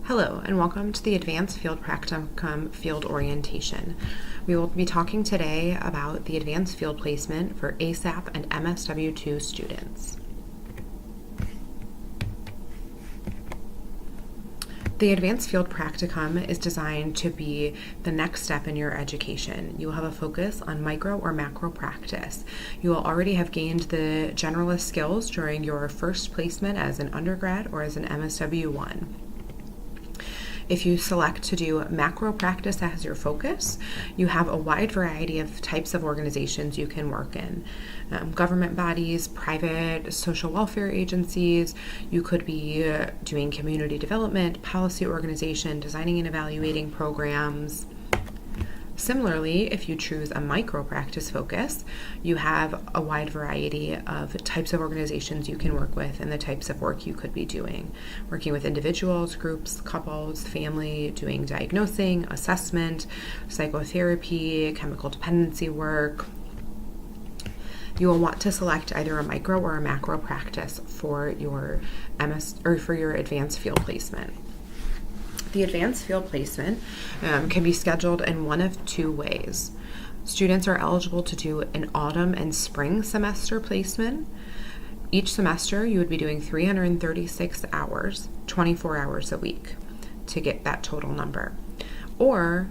Hello, and welcome to the Adv Field PRacticum field orientation. We will be talking today about the advanced field placement for ASAP and MSW2 students. The Advanced Field Practicum is designed to be the next step in your education. You will have a focus on micro or macro practice. You will already have gained the generalist skills during your first placement as an undergrad or as an MSW1. If you select to do macro practice as your focus, you have a wide variety of types of organizations you can work in. Government bodies, private social welfare agencies. You could be doing community development, policy organization, designing and evaluating programs. Similarly, if you choose a micro practice focus, you have a wide variety of types of organizations you can work with and the types of work you could be doing. Working with individuals, groups, couples, family, doing diagnosing, assessment, psychotherapy, chemical dependency work. You will want to select either a micro or a macro practice for your advanced field placement. The advanced field placement can be scheduled in one of two ways. Students are eligible to do an autumn and spring semester placement. Each semester, you would be doing 336 hours, 24 hours a week to get that total number. Or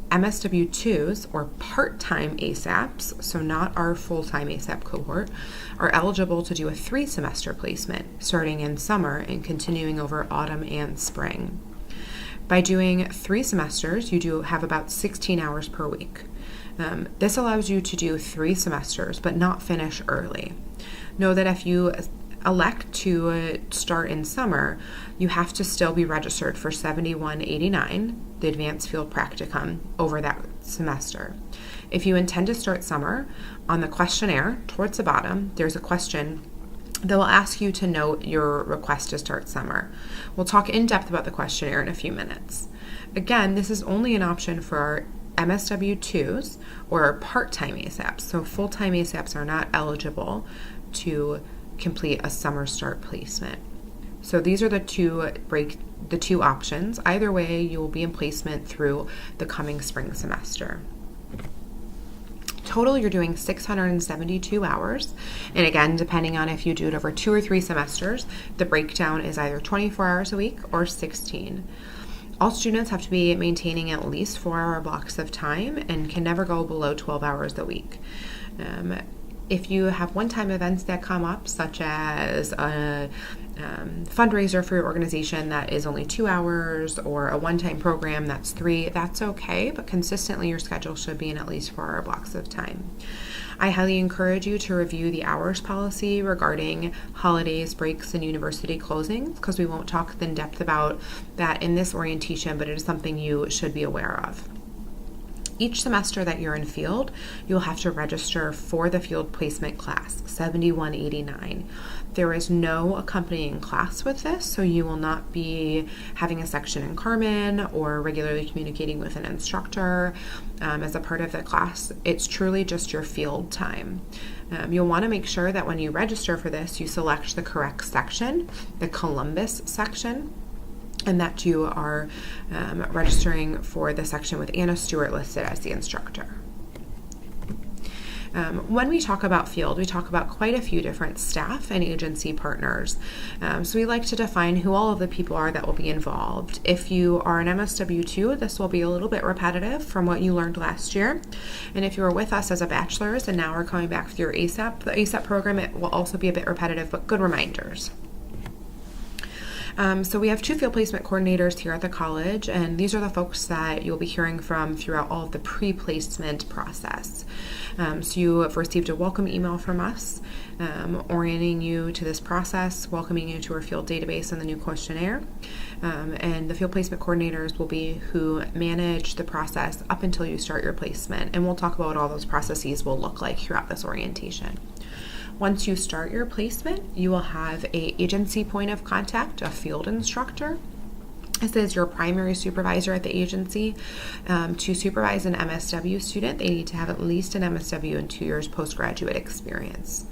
MSW2s, or part-time ASAPs, so not our full-time ASAP cohort, are eligible to do a 3-semester placement starting in summer and continuing over autumn and spring. By doing 3 semesters, you do have about 16 hours per week. This allows you to do 3 semesters, but not finish early. Know that if you elect to start in summer, you have to still be registered for 7189, the Advanced Field Practicum, over that semester. If you intend to start summer, on the questionnaire towards the bottom, there's a question that will ask you to note your request to start summer. We'll talk in depth about the questionnaire in a few minutes. Again, this is only an option for our MSW2s or our part-time ASAPs. So full-time ASAPs are not eligible to complete a summer start placement. So these are the two options. Either way, you will be in placement through the coming spring semester. Total, you're doing 672 hours. And again, depending on if you do it over 2 or 3 semesters, the breakdown is either 24 hours a week or 16. All students have to be maintaining at least 4-hour blocks of time and can never go below 12 hours a week. If you have one-time events that come up, such as a fundraiser for your organization that is only 2 hours, or a one-time program that's 3, that's okay, but consistently your schedule should be in at least 4-hour blocks of time. I highly encourage you to review the hours policy regarding holidays, breaks, and university closings, because we won't talk in depth about that in this orientation, but it is something you should be aware of. Each semester that you're in field, you'll have to register for the field placement class, 7189. There is no accompanying class with this, so you will not be having a section in Carmen or regularly communicating with an instructor as a part of the class. It's truly just your field time. You'll want to make sure that when you register for this, you select the correct section, the Columbus section, and that you are registering for the section with Anna Stewart listed as the instructor. When we talk about field, we talk about quite a few different staff and agency partners. So we like to define who all of the people are that will be involved. If you are an MSW2, this will be a little bit repetitive from what you learned last year. And if you were with us as a bachelor's and now are coming back for your ASAP, the ASAP program, it will also be a bit repetitive, but good reminders. So we have 2 field placement coordinators here at the college, and these are the folks that you'll be hearing from throughout all of the pre-placement process. So you have received a welcome email from us orienting you to this process, welcoming you to our field database and the new questionnaire. And the field placement coordinators will be who manage the process up until you start your placement. And we'll talk about what all those processes will look like throughout this orientation. Once you start your placement, you will have an agency point of contact, a field instructor. This is your primary supervisor at the agency. To supervise an MSW student, they need to have at least an MSW and 2 years postgraduate experience.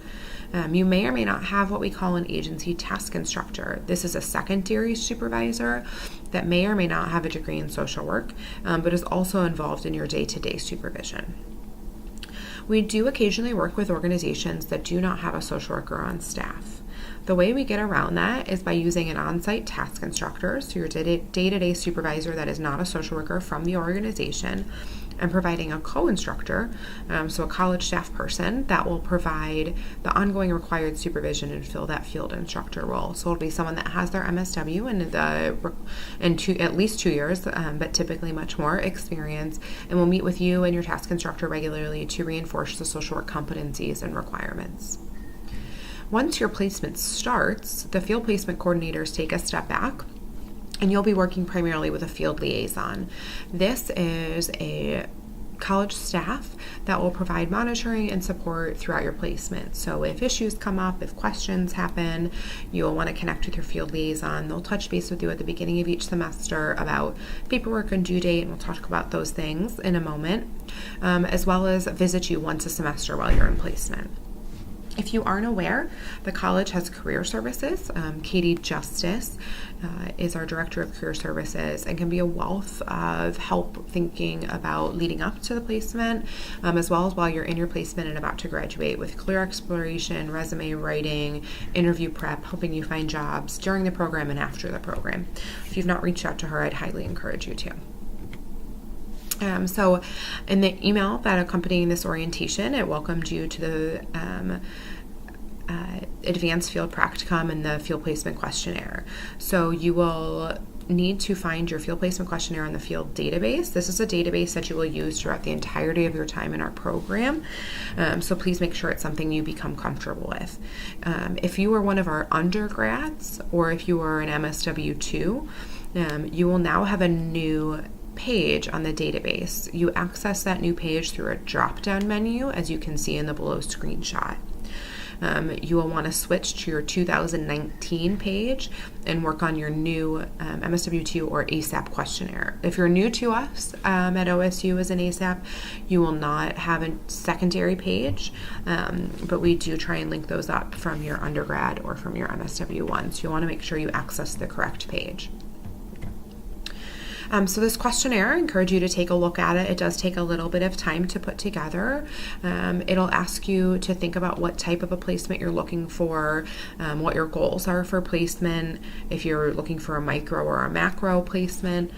You may or may not have what we call an agency task instructor. This is a secondary supervisor that may or may not have a degree in social work, but is also involved in your day-to-day supervision. We do occasionally work with organizations that do not have a social worker on staff. The way we get around that is by using an on-site task instructor, so your day-to-day supervisor that is not a social worker from the organization, and providing a co-instructor, so a college staff person that will provide the ongoing required supervision and fill that field instructor role. So it'll be someone that has their MSW and at least 2 years, but typically much more experience, and will meet with you and your task instructor regularly to reinforce the social work competencies and requirements. Once your placement starts, the field placement coordinators take a step back, and you'll be working primarily with a field liaison. This is a college staff that will provide monitoring and support throughout your placement. So if issues come up, if questions happen, you'll want to connect with your field liaison. They'll touch base with you at the beginning of each semester about paperwork and due date, and we'll talk about those things in a moment, as well as visit you once a semester while you're in placement. If you aren't aware, the college has career services. Katie Justice is our director of career services and can be a wealth of help thinking about leading up to the placement, as well as while you're in your placement and about to graduate, with career exploration, resume writing, interview prep, helping you find jobs during the program and after the program. If you've not reached out to her, I'd highly encourage you to. So in the email that accompanying this orientation, it welcomed you to the Advanced Field PRacticum and the Field Placement Questionnaire. So you will need to find your Field Placement Questionnaire on the field database. This is a database that you will use throughout the entirety of your time in our program. So please make sure it's something you become comfortable with. If you are one of our undergrads, or if you are an MSW2, you will now have a new page on the database. You access that new page through a drop-down menu, as you can see in the below screenshot. You will want to switch to your 2019 page and work on your new MSW2 or ASAP questionnaire. If you're new to us at OSU as an ASAP, you will not have a secondary page, but we do try and link those up from your undergrad or from your MSW1, so you want to make sure you access the correct page. So this questionnaire, I encourage you to take a look at it. It does take a little bit of time to put together. It'll ask you to think about what type of a placement you're looking for, what your goals are for placement, if you're looking for a micro or a macro placement.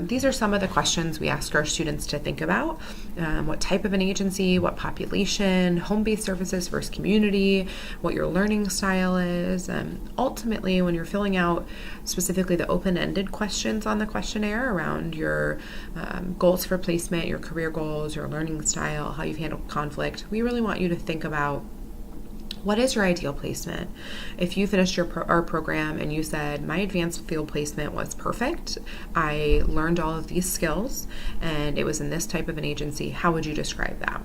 These are some of the questions we ask our students to think about. What type of an agency, what population, home-based services versus community, what your learning style is. Ultimately, when you're filling out specifically the open-ended questions on the questionnaire around your goals for placement, your career goals, your learning style, how you've handled conflict, we really want you to think about, what is your ideal placement? If you finished our program and you said, my advanced field placement was perfect, I learned all of these skills, and it was in this type of an agency, how would you describe that?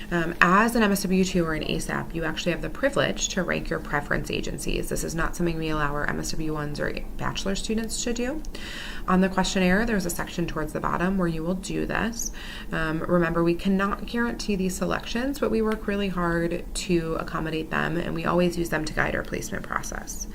As an MSW2 or an ASAP, you actually have the privilege to rank your preference agencies. This is not something we allow our MSW1s or bachelor students to do. On the questionnaire, there's a section towards the bottom where you will do this. Remember, we cannot guarantee these selections, but we work really hard to accommodate them, and we always use them to guide our placement process.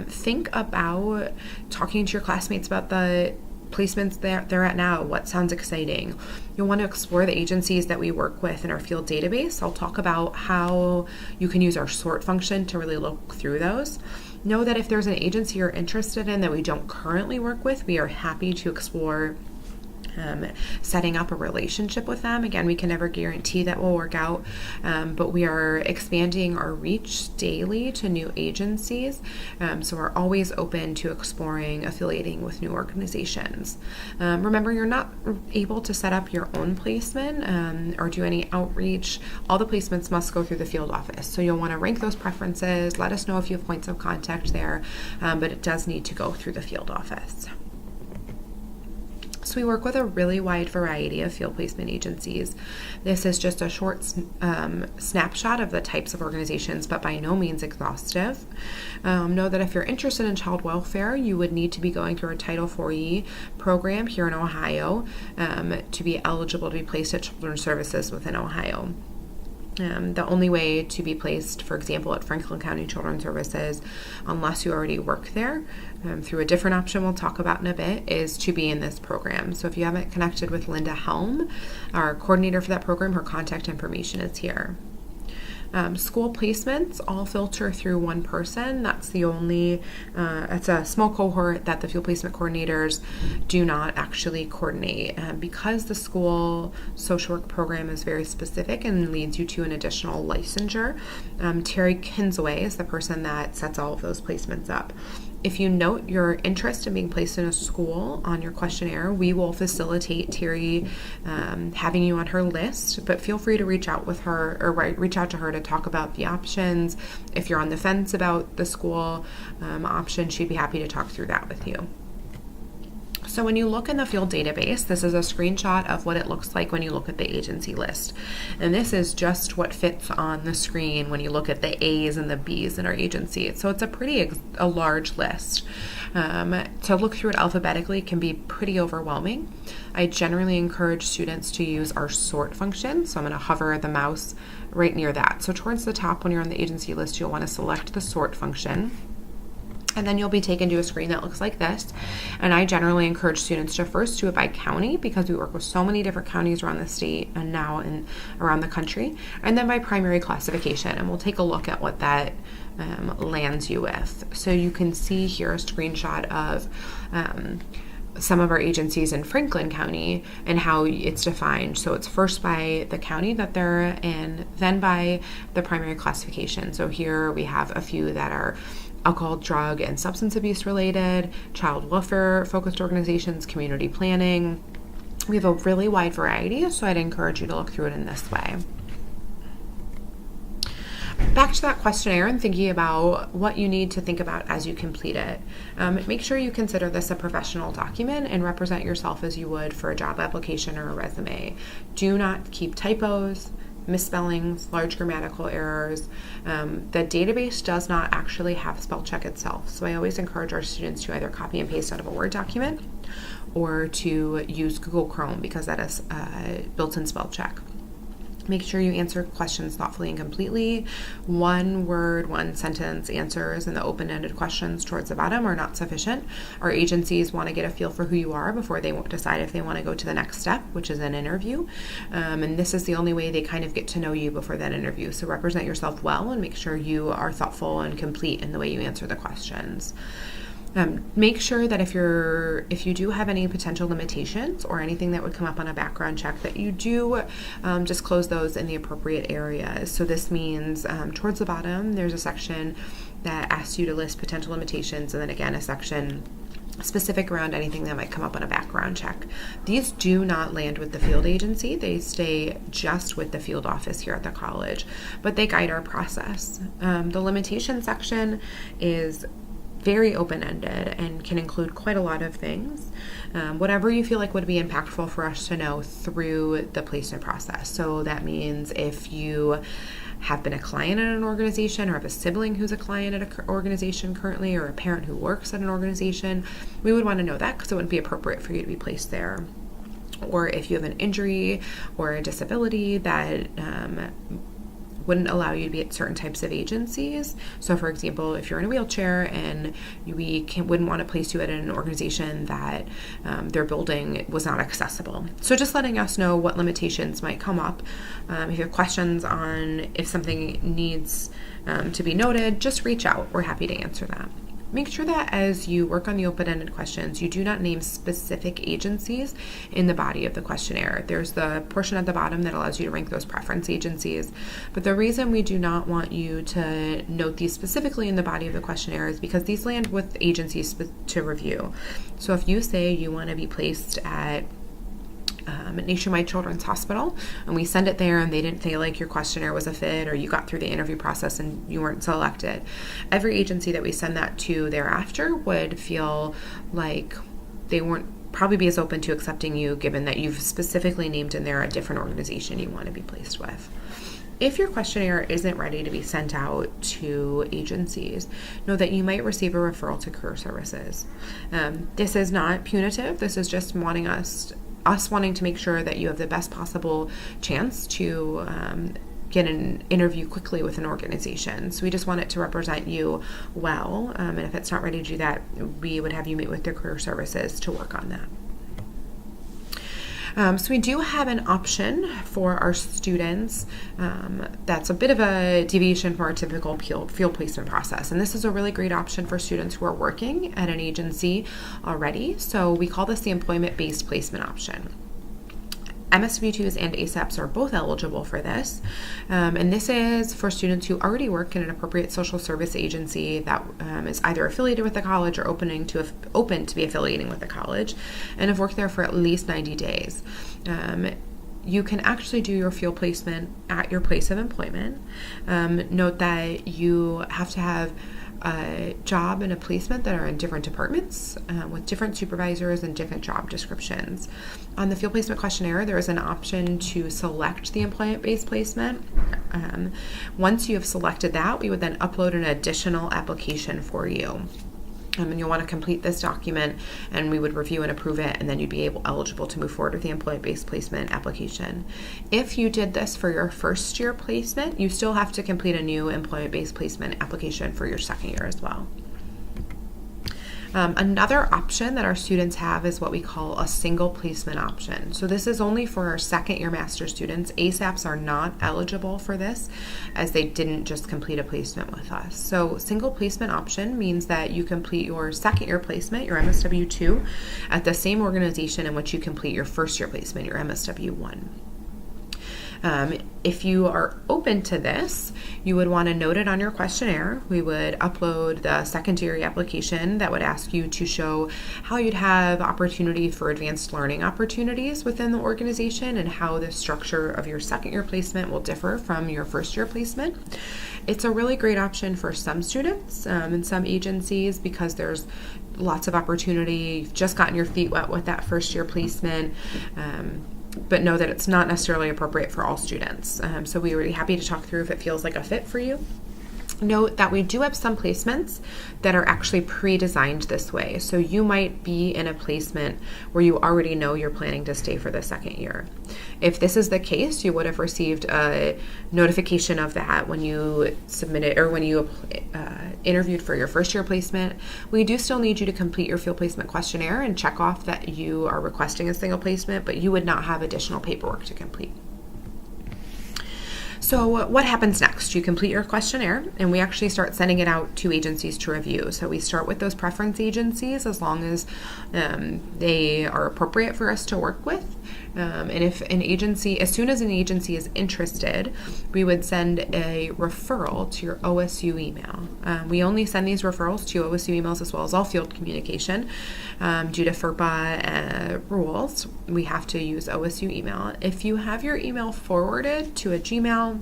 Think about talking to your classmates about the placements they're at now. What sounds exciting? You'll want to explore the agencies that we work with in our field database. I'll talk about how you can use our sort function to really look through those. Know that if there's an agency you're interested in that we don't currently work with, we are happy to explore setting up a relationship with them. Again, we can never guarantee that will work out, but we are expanding our reach daily to new agencies, so we're always open to exploring affiliating with new organizations. Remember, you're not able to set up your own placement or do any outreach. All the placements must go through the field office, so you'll want to rank those preferences. Let us know if you have points of contact there, but it does need to go through the field office. So we work with a really wide variety of field placement agencies. This is just a short snapshot of the types of organizations, but by no means exhaustive. Know that if you're interested in child welfare, you would need to be going through a Title IV program here in Ohio to be eligible to be placed at Children's Services within Ohio. The only way to be placed, for example, at Franklin County Children's Services, unless you already work there, through a different option we'll talk about in a bit, is to be in this program. So if you haven't connected with Linda Helm, our coordinator for that program, her contact information is here. School placements all filter through one person. That's the only, it's a small cohort that the field placement coordinators do not actually coordinate. Because the school social work program is very specific and leads you to an additional licensure, Terry Kinsaway is the person that sets all of those placements up. If you note your interest in being placed in a school on your questionnaire, we will facilitate Terry having you on her list, but feel free to reach out with her or reach out to her to talk about the options. If you're on the fence about the school option, she'd be happy to talk through that with you. So when you look in the field database, this is a screenshot of what it looks like when you look at the agency list. And this is just what fits on the screen when you look at the A's and the B's in our agency. So it's a large list. To look through it alphabetically can be pretty overwhelming. I generally encourage students to use our sort function. So I'm going to hover the mouse right near that. So towards the top when you're on the agency list, you'll want to select the sort function. And then you'll be taken to a screen that looks like this. And I generally encourage students to first do it by county because we work with so many different counties around the state and now around the country. And then by primary classification. And we'll take a look at what that lands you with. So you can see here a screenshot of some of our agencies in Franklin County and how it's defined. So it's first by the county that they're in, then by the primary classification. So here we have a few that are alcohol, drug, and substance abuse related, child welfare focused organizations, community planning. We have a really wide variety, so I'd encourage you to look through it in this way. Back to that questionnaire and thinking about what you need to think about as you complete it. Make sure you consider this a professional document and represent yourself as you would for a job application or a resume. Do not keep typos, misspellings, large grammatical errors. The database does not actually have spell check itself. So I always encourage our students to either copy and paste out of a Word document or to use Google Chrome because that is built-in spell check. Make sure you answer questions thoughtfully and completely. One word, one sentence answers and the open-ended questions towards the bottom are not sufficient. Our agencies want to get a feel for who you are before they decide if they want to go to the next step, which is an interview. And this is the only way they kind of get to know you before that interview. So represent yourself well and make sure you are thoughtful and complete in the way you answer the questions. Make sure that if you do have any potential limitations or anything that would come up on a background check, that you do disclose those in the appropriate areas. So this means towards the bottom, there's a section that asks you to list potential limitations, and then again a section specific around anything that might come up on a background check. These do not land with the field agency. They stay just with the field office here at the college, but they guide our process. The limitation section is very open-ended and can include quite a lot of things. Whatever you feel like would be impactful for us to know through the placement process. So that means if you have been a client at an organization or have a sibling who's a client at an organization currently or a parent who works at an organization, we would want to know that because it wouldn't be appropriate for you to be placed there. Or if you have an injury or a disability that wouldn't allow you to be at certain types of agencies. So for example, if you're in a wheelchair and we wouldn't want to place you at an organization that their building was not accessible. So just letting us know what limitations might come up. If you have questions on if something needs to be noted, just reach out. We're happy to answer that. Make sure that as you work on the open-ended questions, you do not name specific agencies in the body of the questionnaire. There's the portion at the bottom that allows you to rank those preference agencies. But the reason we do not want you to note these specifically in the body of the questionnaire is because these land with agencies to review. So if you say you want to be placed at Nationwide Children's Hospital and we send it there and they didn't feel like your questionnaire was a fit or you got through the interview process and you weren't selected, every agency that we send that to thereafter would feel like they weren't probably be as open to accepting you given that you've specifically named in there a different organization you want to be placed with. If your questionnaire isn't ready to be sent out to agencies, know that you might receive a referral to career services. This is not punitive. This is just us wanting to make sure that you have the best possible chance to get an interview quickly with an organization. So we just want it to represent you well. And if it's not ready to do that, we would have you meet with their career services to work on that. So we do have an option for our students that's a bit of a deviation from our typical field placement process. And this is a really great option for students who are working at an agency already. So we call this the employment-based placement option. MSW2s and ASAPs are both eligible for this, and this is for students who already work in an appropriate social service agency that is either affiliated with the college or open to be affiliating with the college, and have worked there for at least 90 days. You can actually do your field placement at your place of employment. Note that you have to have a job and a placement that are in different departments with different supervisors and different job descriptions. On the field placement questionnaire, there is an option to select the employment-based placement. Once you have selected that, we would then upload an additional application for you. And you'll want to complete this document, and we would review and approve it, and then you'd be eligible to move forward with the employment-based placement application. If you did this for your first year placement, you still have to complete a new employment-based placement application for your second year as well. Another option that our students have is what we call a single placement option. So this is only for our second year master's students. ASAPs are not eligible for this as they didn't just complete a placement with us. So single placement option means that you complete your second year placement, your MSW2, at the same organization in which you complete your first year placement, your MSW1. If you are open to this, you would want to note it on your questionnaire. We would upload the secondary application that would ask you to show how you'd have opportunity for advanced learning opportunities within the organization and how the structure of your second year placement will differ from your first year placement. It's a really great option for some students and some agencies because there's lots of opportunity. You've just gotten your feet wet with that first year placement. But know that it's not necessarily appropriate for all students. So we would be happy to talk through if it feels like a fit for you. Note that we do have some placements that are actually pre-designed this way. So you might be in a placement where you already know you're planning to stay for the second year. If this is the case, you would have received a notification of that when you submitted or when you interviewed for your first year placement. We do still need you to complete your field placement questionnaire and check off that you are requesting a single placement, but you would not have additional paperwork to complete. So what happens next? You complete your questionnaire, and we actually start sending it out to agencies to review. So we start with those preference agencies as long as they are appropriate for us to work with. And if an agency, as soon as an agency is interested, we would send a referral to your OSU email. We only send these referrals to OSU emails as well as all field communication. Due to FERPA rules, we have to use OSU email. If you have your email forwarded to a Gmail,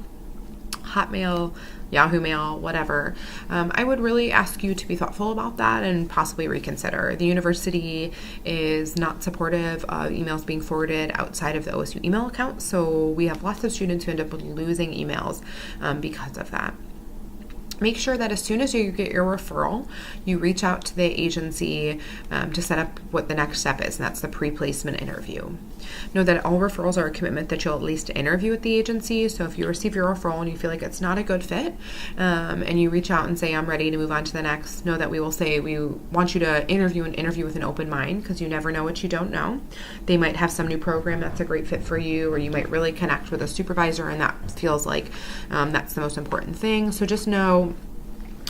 Hotmail, Yahoo Mail, whatever, I would really ask you to be thoughtful about that and possibly reconsider. The university is not supportive of emails being forwarded outside of the OSU email account, so we have lots of students who end up losing emails because of that. Make sure that as soon as you get your referral, you reach out to the agency to set up what the next step is, and that's the pre-placement interview. Know that all referrals are a commitment that you'll at least interview with the agency. So if you receive your referral and you feel like it's not a good fit, and you reach out and say, I'm ready to move on to the next, know that we will say we want you to interview with an open mind, because you never know what you don't know. They might have some new program that's a great fit for you, or you might really connect with a supervisor, and that feels like that's the most important thing. So just know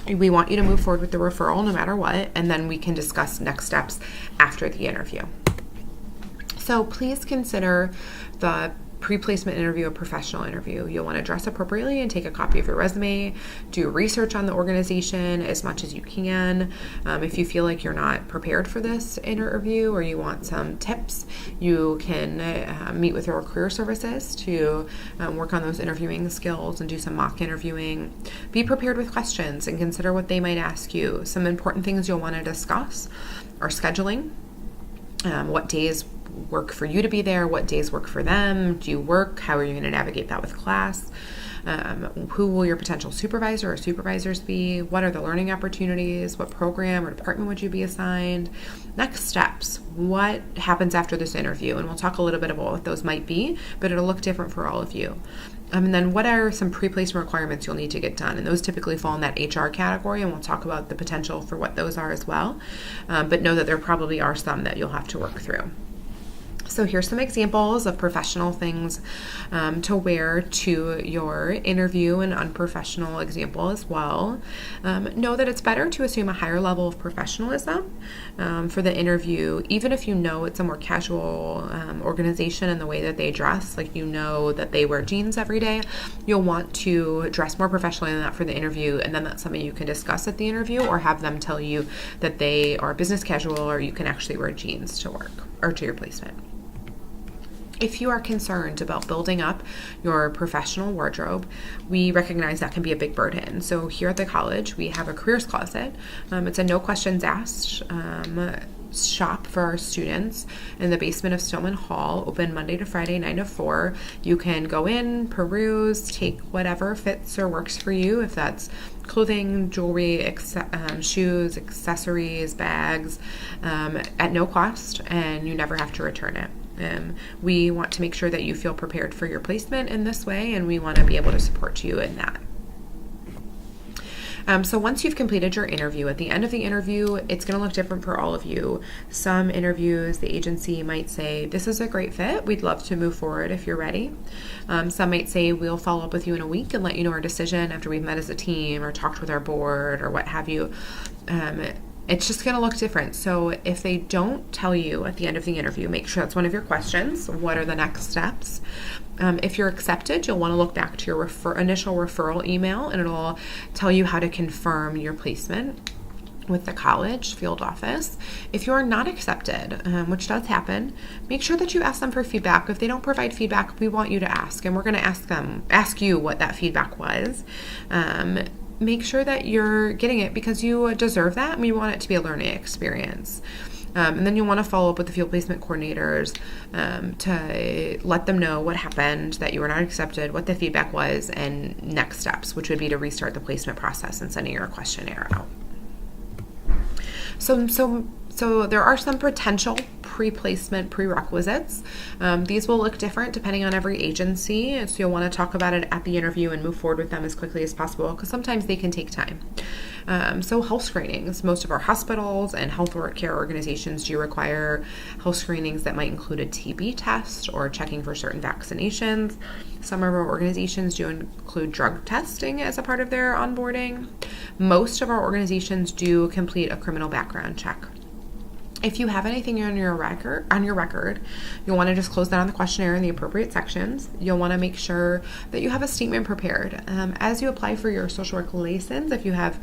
we want you to move forward with the referral no matter what, and then we can discuss next steps after the interview. So please consider the pre-placement interview a professional interview. You'll want to dress appropriately and take a copy of your resume. Do research on the organization as much as you can. If you feel like you're not prepared for this interview or you want some tips, you can meet with your career services to work on those interviewing skills and do some mock interviewing. Be prepared with questions and consider what they might ask you. Some important things you'll want to discuss are scheduling. What days work for you to be there? What days work for them? Do you work? How are you going to navigate that with class? Who will your potential supervisor or supervisors be? What are the learning opportunities? What program or department would you be assigned? Next steps. What happens after this interview? And we'll talk a little bit about what those might be, but it'll look different for all of you. And then what are some pre-placement requirements you'll need to get done? And those typically fall in that HR category, and we'll talk about the potential for what those are as well. But know that there probably are some that you'll have to work through. So here's some examples of professional things to wear to your interview, an unprofessional example as well. Know that it's better to assume a higher level of professionalism for the interview, even if you know it's a more casual organization in the way that they dress, like you know that they wear jeans every day. You'll want to dress more professionally than that for the interview, and then that's something you can discuss at the interview or have them tell you that they are business casual or you can actually wear jeans to work or to your placement. If you are concerned about building up your professional wardrobe, we recognize that can be a big burden. So here at the college, we have a careers closet. It's a no questions asked shop for our students in the basement of Stoneman Hall, open Monday to Friday, 9 to 4. You can go in, peruse, take whatever fits or works for you, if that's clothing, jewelry, shoes, accessories, bags, at no cost, and you never have to return it. We want to make sure that you feel prepared for your placement in this way, and we want to be able to support you in that. So once you've completed your interview, at the end of the interview, it's going to look different for all of you. Some interviews, the agency might say, this is a great fit. We'd love to move forward if you're ready. Some might say, we'll follow up with you in a week and let you know our decision after we've met as a team or talked with our board or what have you. It's just going to look different. So if they don't tell you at the end of the interview, make sure that's one of your questions. What are the next steps? If you're accepted, you'll want to look back to your initial referral email, and it'll tell you how to confirm your placement with the college field office. If you are not accepted, which does happen, make sure that you ask them for feedback. If they don't provide feedback, we want you to ask, and we're going to ask you what that feedback was. Make sure that you're getting it because you deserve that, and we want it to be a learning experience. And then you'll want to follow up with the field placement coordinators to let them know what happened, that you were not accepted, what the feedback was, and next steps, which would be to restart the placement process and sending your questionnaire out. So there are some potential pre-placement prerequisites. These will look different depending on every agency, so you'll want to talk about it at the interview and move forward with them as quickly as possible because sometimes they can take time. So health screenings. Most of our hospitals and health care organizations do require health screenings that might include a TB test or checking for certain vaccinations. Some of our organizations do include drug testing as a part of their onboarding. Most of our organizations do complete a criminal background check. If you have anything on your record, you'll want to disclose that on the questionnaire in the appropriate sections. You'll want to make sure that you have a statement prepared. As you apply for your social work license, if you have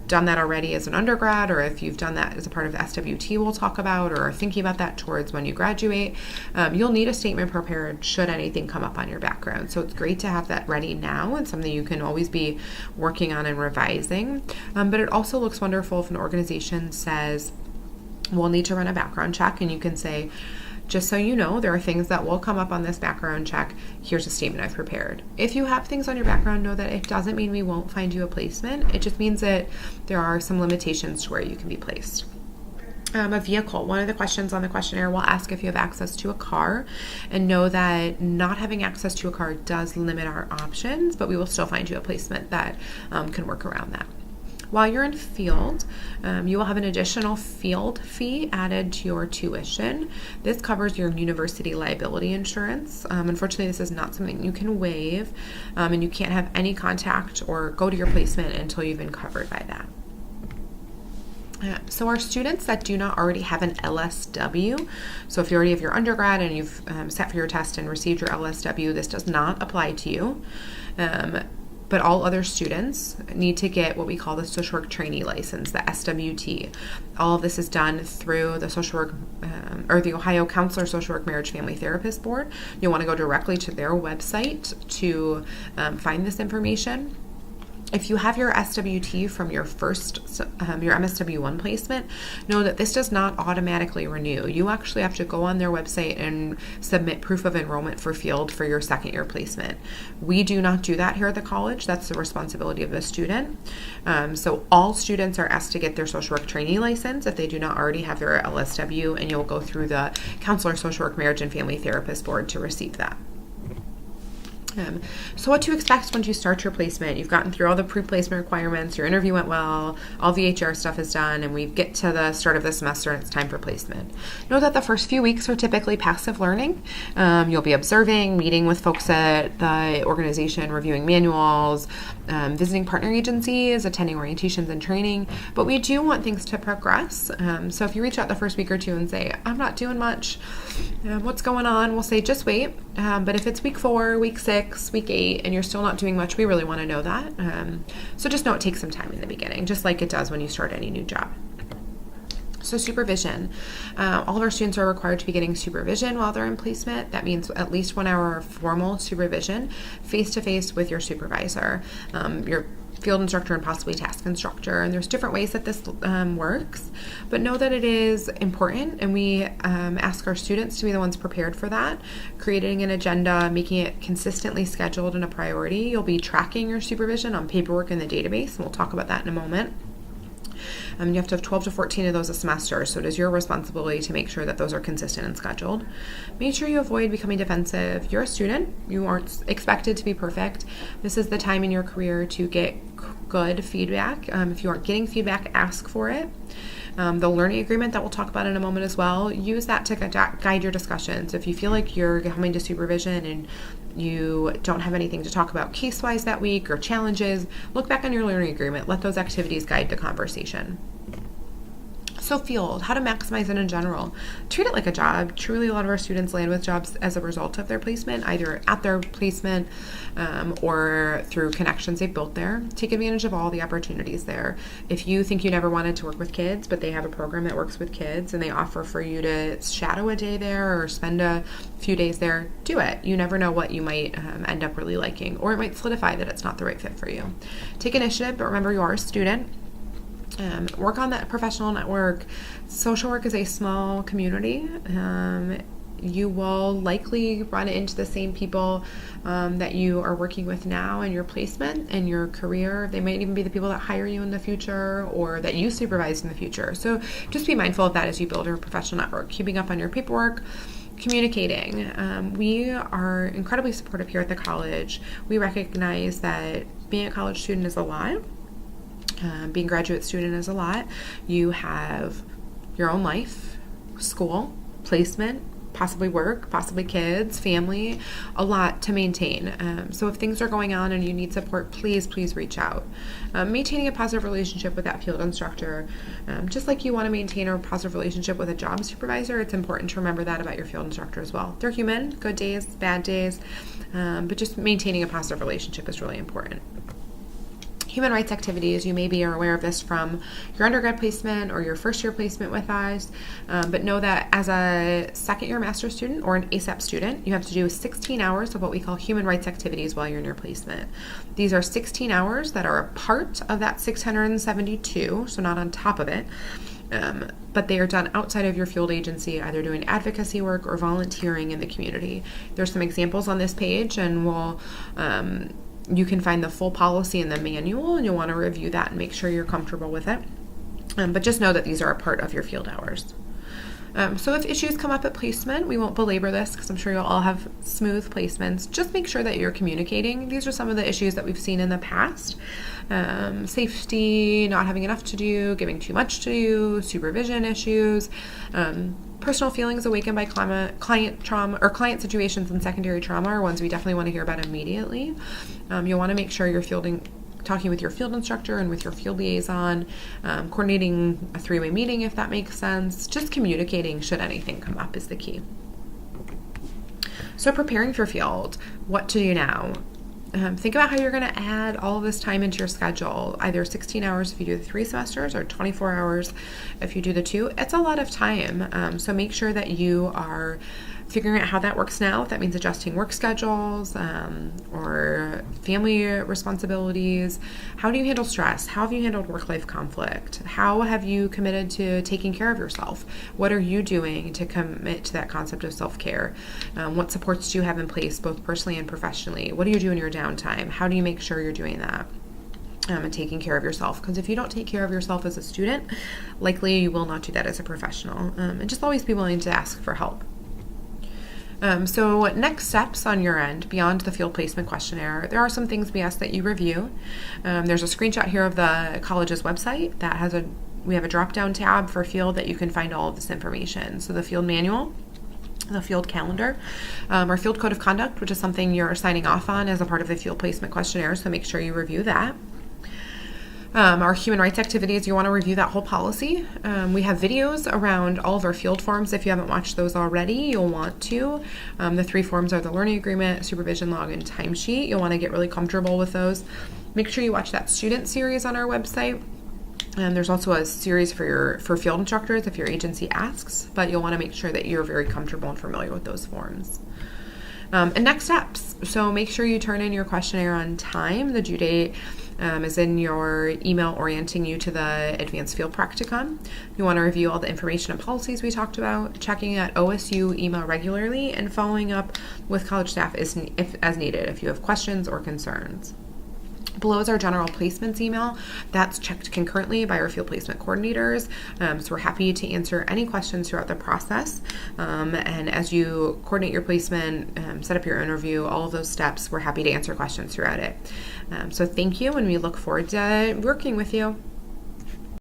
done that already as an undergrad, or if you've done that as a part of the SWT we'll talk about, or are thinking about that towards when you graduate, you'll need a statement prepared should anything come up on your background. So it's great to have that ready now and something you can always be working on and revising. But it also looks wonderful if an organization says, we'll need to run a background check, and you can say, just so you know, there are things that will come up on this background check. Here's a statement I've prepared. If you have things on your background, know that it doesn't mean we won't find you a placement. It just means that there are some limitations to where you can be placed. A vehicle. One of the questions on the questionnaire will ask if you have access to a car, and know that not having access to a car does limit our options, but we will still find you a placement that can work around that. While you're in field, you will have an additional field fee added to your tuition. This covers your university liability insurance. Unfortunately, this is not something you can waive, and you can't have any contact or go to your placement until you've been covered by that. So our students that do not already have an LSW, so if you already have your undergrad and you've sat for your test and received your LSW, this does not apply to you. But all other students need to get what we call the social work trainee license, the SWT. All of this is done through the social work or the Ohio Counselor Social Work Marriage Family Therapist Board. You'll want to go directly to their website to find this information. If you have your SWT from your your MSW1 placement, know that this does not automatically renew. You actually have to go on their website and submit proof of enrollment for field for your second year placement. We do not do that here at the college. That's the responsibility of the student. So all students are asked to get their social work trainee license if they do not already have their LSW, and you'll go through the Counselor Social Work Marriage and Family Therapist Board to receive that. So what to expect once you start your placement. You've gotten through all the pre-placement requirements, your interview went well, all the HR stuff is done, and we get to the start of the semester and it's time for placement. Know that the first few weeks are typically passive learning. You'll be observing, meeting with folks at the organization, reviewing manuals, visiting partner agencies, attending orientations and training, but we do want things to progress. So if you reach out the first week or two and say, I'm not doing much, what's going on? We'll say, just wait. But if it's week 4, week 6, week 8, and you're still not doing much, we really want to know that. So just know it takes some time in the beginning, just like it does when you start any new job. So supervision. All of our students are required to be getting supervision while they're in placement. That means at least 1 hour of formal supervision, face-to-face with your supervisor, your field instructor, and possibly task instructor. And there's different ways that this works, but know that it is important, and we ask our students to be the ones prepared for that, creating an agenda, making it consistently scheduled and a priority. You'll be tracking your supervision on paperwork in the database, and we'll talk about that in a moment. You have to have 12 to 14 of those a semester, so it is your responsibility to make sure that those are consistent and scheduled. Make sure you avoid becoming defensive. You're a student. You aren't expected to be perfect. This is the time in your career to get good feedback. If you aren't getting feedback, ask for it. The learning agreement that we'll talk about in a moment as well, use that to guide your discussions. If you feel like you're coming to supervision and you don't have anything to talk about case-wise that week or challenges, look back on your learning agreement. Let those activities guide the conversation. So field, how to maximize it in general. Treat it like a job. Truly, a lot of our students land with jobs as a result of their placement, either at their placement or through connections they've built there. Take advantage of all the opportunities there. If you think you never wanted to work with kids, but they have a program that works with kids and they offer for you to shadow a day there or spend a few days there, do it. You never know what you might end up really liking, or it might solidify that it's not the right fit for you. Take initiative, but remember you are a student. Work on that professional network. Social work is a small community. You will likely run into the same people that you are working with now in your placement and your career. They might even be the people that hire you in the future or that you supervise in the future. So just be mindful of that as you build your professional network. Keeping up on your paperwork, communicating. We are incredibly supportive here at the college. We recognize that being a college student is a lot. Being a graduate student is a lot. You have your own life, school, placement, possibly work, possibly kids, family, a lot to maintain. So if things are going on and you need support, please reach out. Maintaining a positive relationship with that field instructor, just like you want to maintain a positive relationship with a job supervisor, it's important to remember that about your field instructor as well. They're human, good days, bad days, but just maintaining a positive relationship is really important. Human rights activities, you maybe are aware of this from your undergrad placement or your first year placement with us, but know that as a second year master's student or an ASAP student, you have to do 16 hours of what we call human rights activities while you're in your placement. These are 16 hours that are a part of that 672, so not on top of it, but they are done outside of your field agency, either doing advocacy work or volunteering in the community. There's some examples on this page, and you can find the full policy in the manual, and you'll want to review that and make sure you're comfortable with it. But just know that these are a part of your field hours. So if issues come up at placement, we won't belabor this because I'm sure you'll all have smooth placements. Just make sure that you're communicating. These are some of the issues that we've seen in the past. Safety, not having enough to do, giving too much to do, supervision issues, personal feelings awakened by client trauma or client situations and secondary trauma are ones we definitely want to hear about immediately. You'll want to make sure you're talking with your field instructor and with your field liaison, coordinating a 3-way meeting if that makes sense. Just communicating should anything come up is the key. So preparing for field, what to do now. Think about how you're going to add all of this time into your schedule, either 16 hours if you do the 3 semesters or 24 hours if you do the 2. It's a lot of time, so make sure that you are figuring out how that works now, if that means adjusting work schedules or family responsibilities. How do you handle stress? How have you handled work-life conflict? How have you committed to taking care of yourself? What are you doing to commit to that concept of self-care? What supports do you have in place, both personally and professionally? What do you do in your downtime? How do you make sure you're doing that? And taking care of yourself, because if you don't take care of yourself as a student, likely you will not do that as a professional. And just always be willing to ask for help. So next steps on your end, beyond the field placement questionnaire, there are some things we ask that you review. There's a screenshot here of the college's website that has we have a drop-down tab for field that you can find all of this information. So the field manual, the field calendar, our field code of conduct, which is something you're signing off on as a part of the field placement questionnaire, so make sure you review that. Our human rights activities, you want to review that whole policy. We have videos around all of our field forms. If you haven't watched those already, you'll want to. The 3 forms are the learning agreement, supervision log, and timesheet. You'll want to get really comfortable with those. Make sure you watch that student series on our website. And there's also a series for field instructors if your agency asks, but you'll want to make sure that you're very comfortable and familiar with those forms. And next steps. So make sure you turn in your questionnaire on time. The due date is in your email orienting you to the Advanced Field Practicum. You want to review all the information and policies we talked about, checking at OSU email regularly, and following up with college staff as needed if you have questions or concerns. Below is our general placements email. That's checked concurrently by our field placement coordinators. So we're happy to answer any questions throughout the process. And as you coordinate your placement, set up your interview, all of those steps, we're happy to answer questions throughout it. So thank you, and we look forward to working with you.